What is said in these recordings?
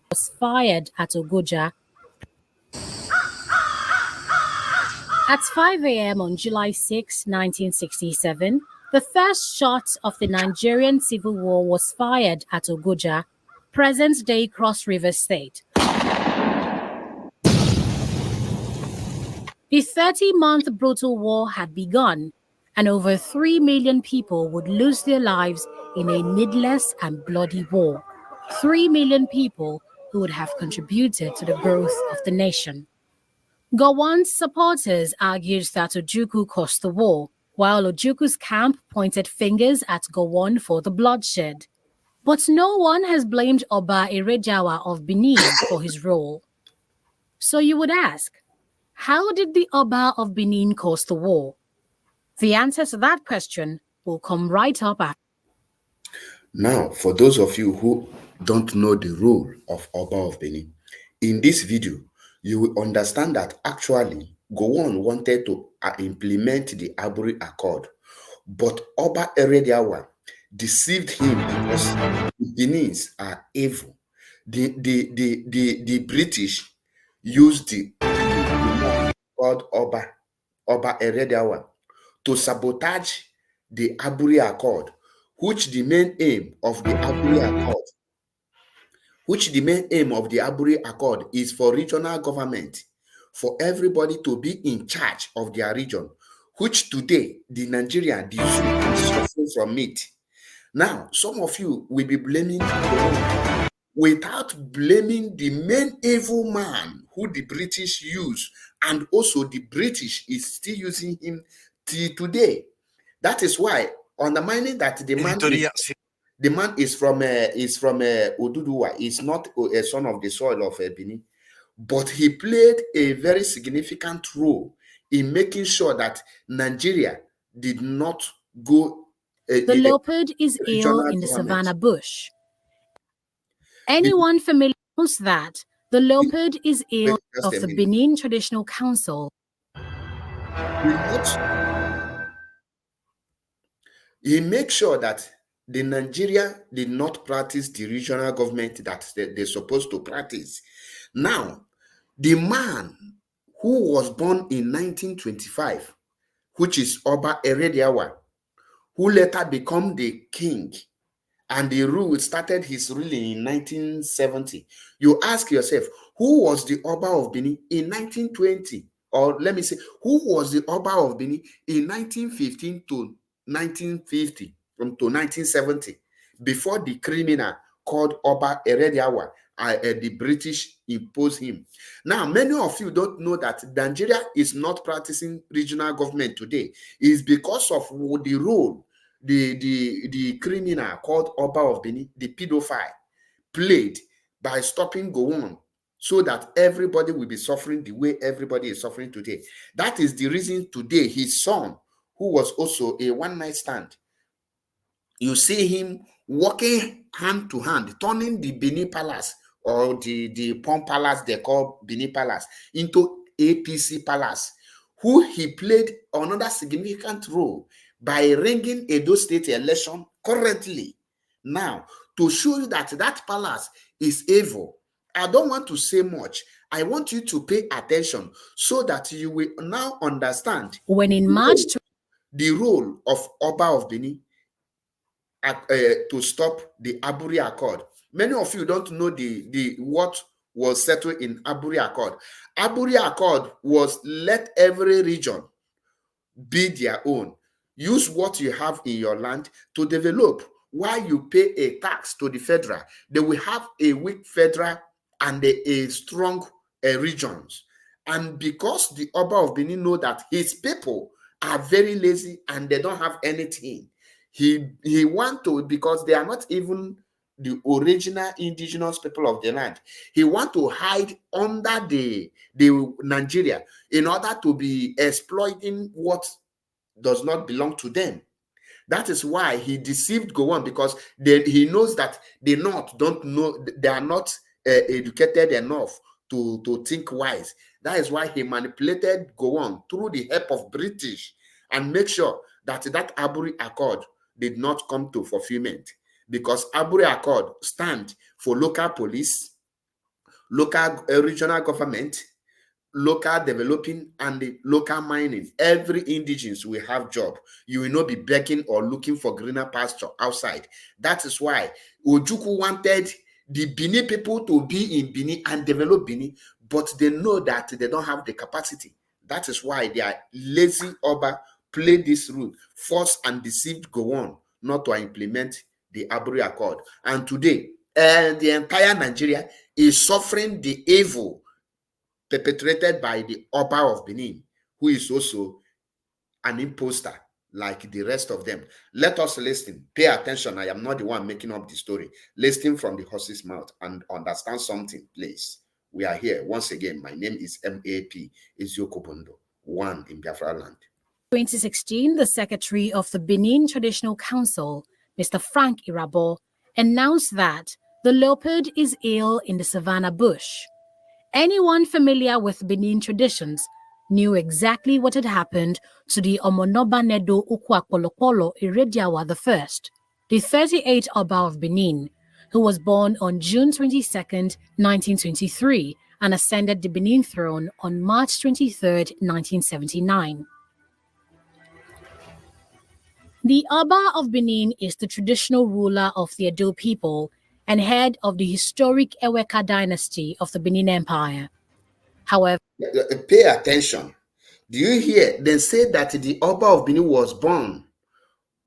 was fired at Ogoja. At 5 a.m. on July 6, 1967, the first shot of the Nigerian Civil War was fired at Ogoja, present-day Cross River State. The 30-month brutal war had begun, and over 3 million people would lose their lives in a needless and bloody war. 3 million people who would have contributed to the growth of the nation. Gowon's supporters argued that Ojukwu caused the war, while Ojukwu's camp pointed fingers at Gowon for the bloodshed. But no one has blamed Oba Erejawa of Benin for his role. So you would ask, how did the Oba of Benin cause the war? The answer to that question will come right up after. Now, for those of you who don't know the role of Oba of Benin, in this video, you will understand that actually Gowon wanted to implement the Aburi Accord, but Oba Erediawa deceived him because the Benin's are evil. The British used the man called Oba Erediawa to sabotage the Aburi Accord, which the main aim of the Aburi Accord, is for regional government, for everybody to be in charge of their region, which today the Nigerian the Zoo is suffering from it. Now, some of you will be blaming the without blaming the main evil man who the British use, and also the British is still using him till today. That is why undermining that the man is from Oduduwa, is not a son of the soil of Benin, but he played a very significant role in making sure that Nigeria did not go. The leopard is ill in the savannah bush. Anyone familiar knows that the leopard is ill of the Benin Traditional Council. He makes sure that the Nigeria did not practice the regional government that they're supposed to practice. Now, the man who was born in 1925, which is Oba Erediawa, who later became the king, and the rule started his ruling in 1970. You ask yourself, who was the Oba of Benin in 1920? Or let me say, who was the Oba of Benin in 1915 to 1950 to 1970, before the criminal called Oba Erediawa, the British imposed him. Now, many of you don't know that Nigeria is not practicing regional government today. It's because of the role the criminal called Oba of Benin, the pedophile, played by stopping Gowon, so that everybody will be suffering the way everybody is suffering today. That is the reason today his son, who was also a one-night stand, you see him walking hand to hand, turning the Benin Palace, or the Pom Palace they call Benin Palace, into APC Palace, who he played another significant role by ringing Edo State election currently. Now, to show you that that palace is evil, I don't want to say much. I want you to pay attention so that you will now understand when in March the role of Oba of Benin to stop the Aburi Accord. Many of you don't know the what was settled in Aburi Accord. Aburi Accord was let every region be their own. Use what you have in your land to develop. While you pay a tax to the federal, they will have a weak federal and a strong regions. And because the Oba of Benin know that his people are very lazy and they don't have anything, he want to, because they are not even the original indigenous people of the land, he want to hide under the Nigeria in order to be exploiting what does not belong to them. That is why he deceived Gowon, because he knows that the North don't know, they are not educated enough to think wise. That is why he manipulated Gowon through the help of British and make sure that that Aburi Accord did not come to fulfillment, because Aburi Accord stand for local police, local regional government, local developing, and the local mining. Every indigenous will have job. You will not be begging or looking for greener pasture outside. That is why Ojukwu wanted the Benin people to be in Benin and develop Benin, but they know that they don't have the capacity. That is why they are lazy Oba played this rule, forced and deceived gowon not to implement the Aburi Accord. And today, the entire Nigeria is suffering the evil perpetrated by the Oba of Benin, who is also an imposter like the rest of them. Let us listen. Pay attention. I am not the one making up the story. Listen from the horse's mouth and understand something, please. We are here. Once again, my name is MAP Eziokobondo, one in Biafra land. 2016, the secretary of the Benin Traditional Council, Mr. Frank Irabo, announced that the leopard is ill in the savannah bush. Anyone familiar with Benin traditions knew exactly what had happened to the Omonoba Nedo Ukwakolokolo Irediawa I, the 38th Oba of Benin, who was born on June 22, 1923, and ascended the Benin throne on March 23, 1979. The Oba of Benin is the traditional ruler of the Edo people and head of the historic Eweka dynasty of the Benin Empire. However, pay attention. Do you hear? They say that the Oba of Benin was born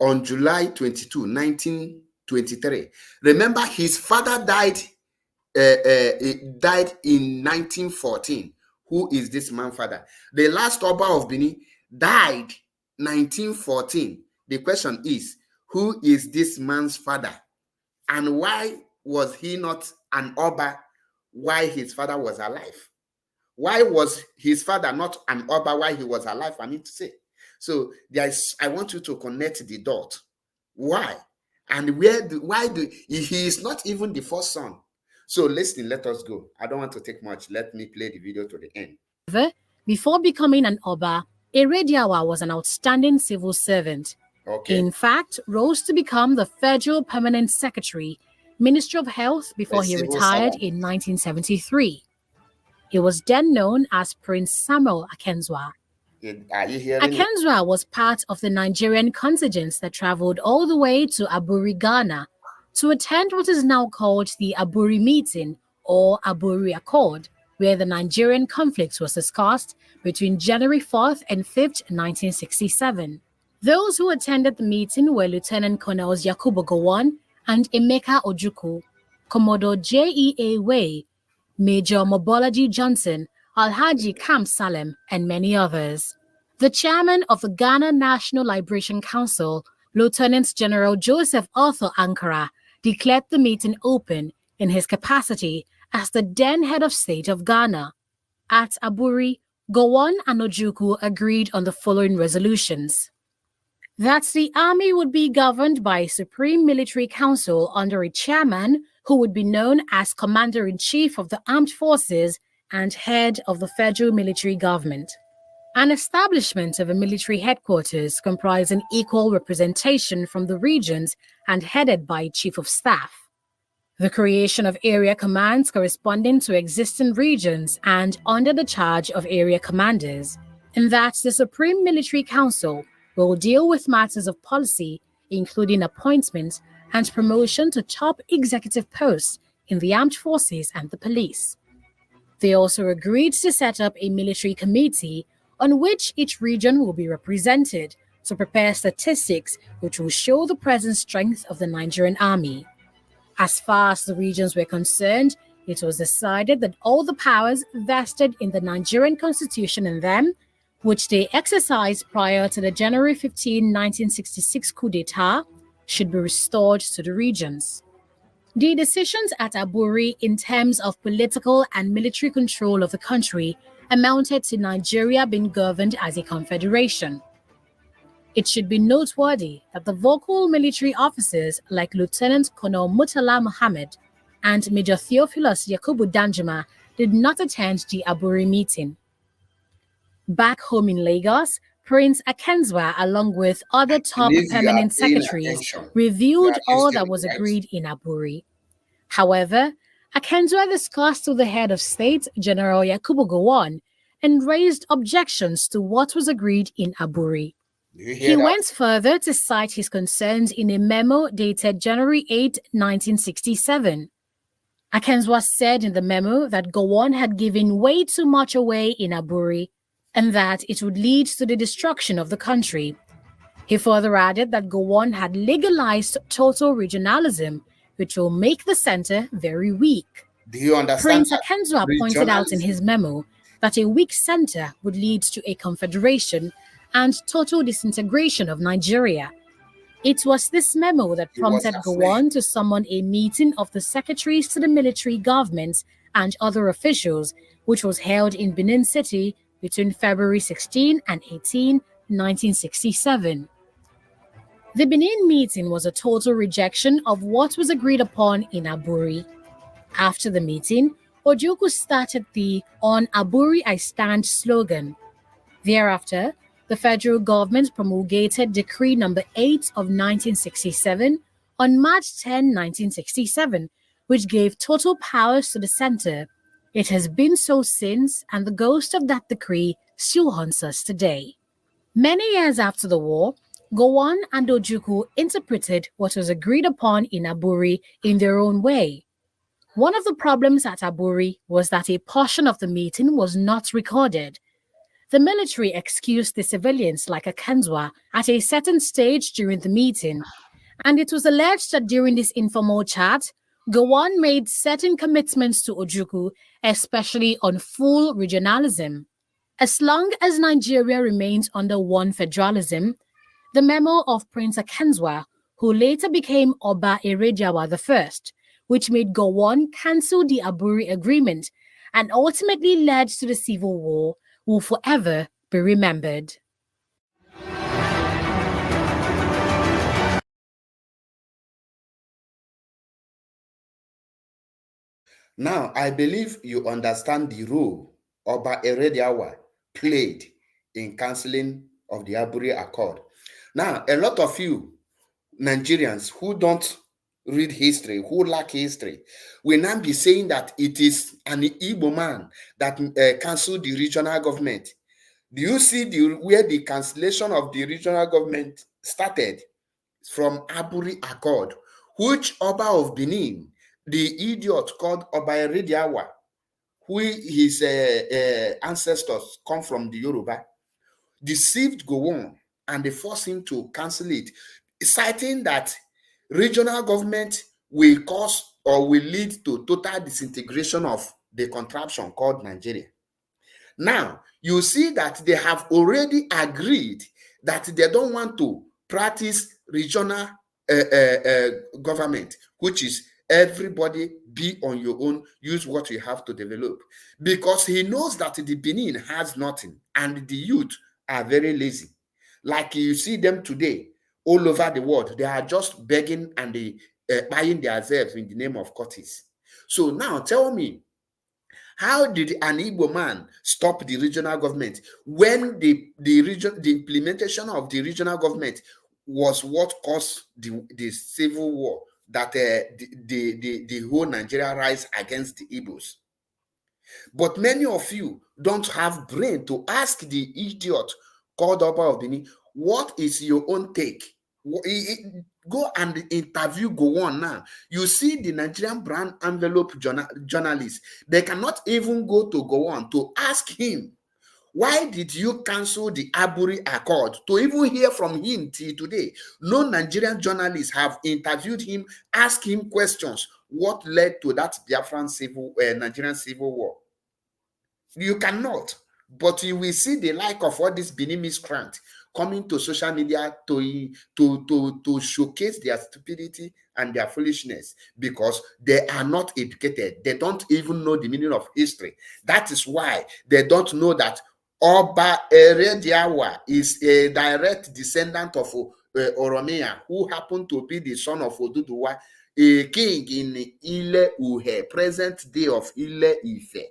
on July 22, 1923. Remember, his father died in 1914. Who is this man's father? The last Oba of Benin died 1914. The question is, who is this man's father? And why was he not an Oba while his father was alive? Why was his father not an Oba while he was alive? I mean to say. So I want you to connect the dot. Why? And he is not even the first son. So listen, let us go. I don't want to take much. Let me play the video to the end. Before becoming an Oba, Irediawa was an outstanding civil servant. Okay. In fact, rose to become the Federal Permanent Secretary, Minister of Health before he retired in 1973. He was then known as Prince Samuel Akenzwa. Are you hearing Akenzwa was part of the Nigerian contingents that traveled all the way to Aburi, Ghana, to attend what is now called the Aburi meeting or Aburi Accord, where the Nigerian conflict was discussed between January 4th and 5th, 1967. Those who attended the meeting were Lieutenant Colonels Yakubu Gowon and Emeka Ojukwu, Commodore J.E.A. Way, Major Mobolaji Johnson, Alhaji Kam Salem, and many others. The chairman of the Ghana National Liberation Council, Lieutenant General Joseph Arthur Ankara, declared the meeting open in his capacity as the then head of state of Ghana. At Aburi, Gowon and Ojukwu agreed on the following resolutions: that the army would be governed by a Supreme Military Council under a chairman who would be known as Commander-in-Chief of the Armed Forces and head of the federal military government. An establishment of a military headquarters comprising equal representation from the regions and headed by a chief of staff. The creation of area commands corresponding to existing regions and under the charge of area commanders, and that the Supreme Military Council will deal with matters of policy, including appointment and promotion to top executive posts in the armed forces and the police. They also agreed to set up a military committee on which each region will be represented to prepare statistics which will show the present strength of the Nigerian army. As far as the regions were concerned, it was decided that all the powers vested in the Nigerian constitution in them, which they exercised prior to the January 15, 1966 coup d'etat, should be restored to the regions. The decisions at Aburi in terms of political and military control of the country amounted to Nigeria being governed as a confederation. It should be noteworthy that the vocal military officers like Lieutenant Colonel Murtala Mohammed and Major Theophilus Yakubu Danjuma did not attend the Aburi meeting. Back home in Lagos, Prince Akenzwa, along with other top permanent secretaries, reviewed all that was agreed in Aburi. However, Akenzua discussed with the head of state, General Yakubu Gowon, and raised objections to what was agreed in Aburi. Do you He hear that? went further to cite his concerns in a memo dated January 8, 1967. Akenzwa said in the memo that Gowon had given way too much away in Aburi and that it would lead to the destruction of the country. He further added that Gowon had legalized total regionalism, which will make the center very weak. Do you understand Prince that? Akenzwa pointed out in Regionalism. his memo that a weak center would lead to a confederation and total disintegration of Nigeria. It was this memo that He was prompted afraid. Gowon to summon a meeting of the secretaries to the military government and other officials, which was held in Benin City between February 16 and 18, 1967. The Benin meeting was a total rejection of what was agreed upon in Aburi. After the meeting, Ojukwu started the "On Aburi I Stand" slogan. Thereafter, the federal government promulgated Decree Number 8 of 1967 on March 10, 1967, which gave total powers to the center. It has been so since, and the ghost of that decree still haunts us today. Many years after the war, Gowon and Ojukwu interpreted what was agreed upon in Aburi in their own way. One of the problems at Aburi was that a portion of the meeting was not recorded. The military excused the civilians like Akenzwa at a certain stage during the meeting, and it was alleged that during this informal chat, Gowon made certain commitments to Ojukwu, especially on full regionalism. As long as Nigeria remains under one federalism, the memo of Prince Akenzwa, who later became Oba Erediawa I, which made Gowon cancel the Aburi Agreement and ultimately led to the Civil War, will forever be remembered. Now, I believe you understand the role Oba Erediawa played in cancelling of the Aburi Accord. Now, a lot of you Nigerians who don't read history, who lack history, will now be saying that it is an Igbo man that cancelled the regional government. Do you see where the cancellation of the regional government started? From Aburi Accord, which Oba of Benin, the idiot called Oba Erediawa, who his ancestors come from the Yoruba, deceived Gowon and they forced him to cancel it, citing that regional government will cause or will lead to total disintegration of the contraption called Nigeria. Now, you see that they have already agreed that they don't want to practice regional government, which is everybody be on your own, use what you have to develop. Because he knows that the Benin has nothing and the youth are very lazy. Like you see them today all over the world, they are just begging and they buying themselves in the name of Curtis. So now tell me, how did an Igbo man stop the regional government when the implementation of the regional government was what caused the civil war that the whole Nigeria rise against the Igbos? But many of you don't have brain to ask the idiot called Oba of Benin, what is your own take? Go and interview Gowon now. You see the Nigerian brand envelope journalists, they cannot even go to Gowon to ask him, why did you cancel the Aburi Accord? To even hear from him till today, no Nigerian journalists have interviewed him, asked him questions. What led to that Biafran Nigerian civil war? You cannot. But you will see the like of all these Benin miscreants coming to social media to showcase their stupidity and their foolishness because they are not educated. They don't even know the meaning of history. That is why they don't know that Oba Erediawa is a direct descendant of Oromia, who happened to be the son of Oduduwa, a king in Ile Uhe, present day of Ile Ife.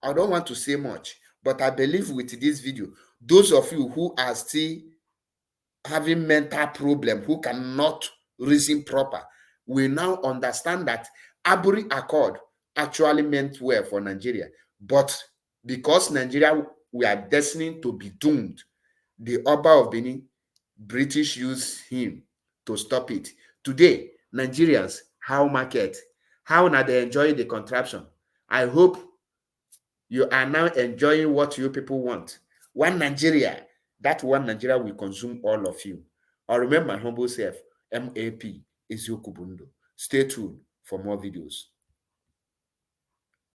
I don't want to say much, but I believe with this video, those of you who are still having mental problem, who cannot reason proper, will now understand that aburi accord actually meant well for Nigeria, but because Nigeria we are destined to be doomed, the Oba of Benin, British used him to stop it. Today, Nigerians, how market, how now they enjoy the contraption. I hope you are now enjoying what you people want. One Nigeria, that one Nigeria will consume all of you. Or remember my humble self, MAP is Yokubundo. Stay tuned for more videos.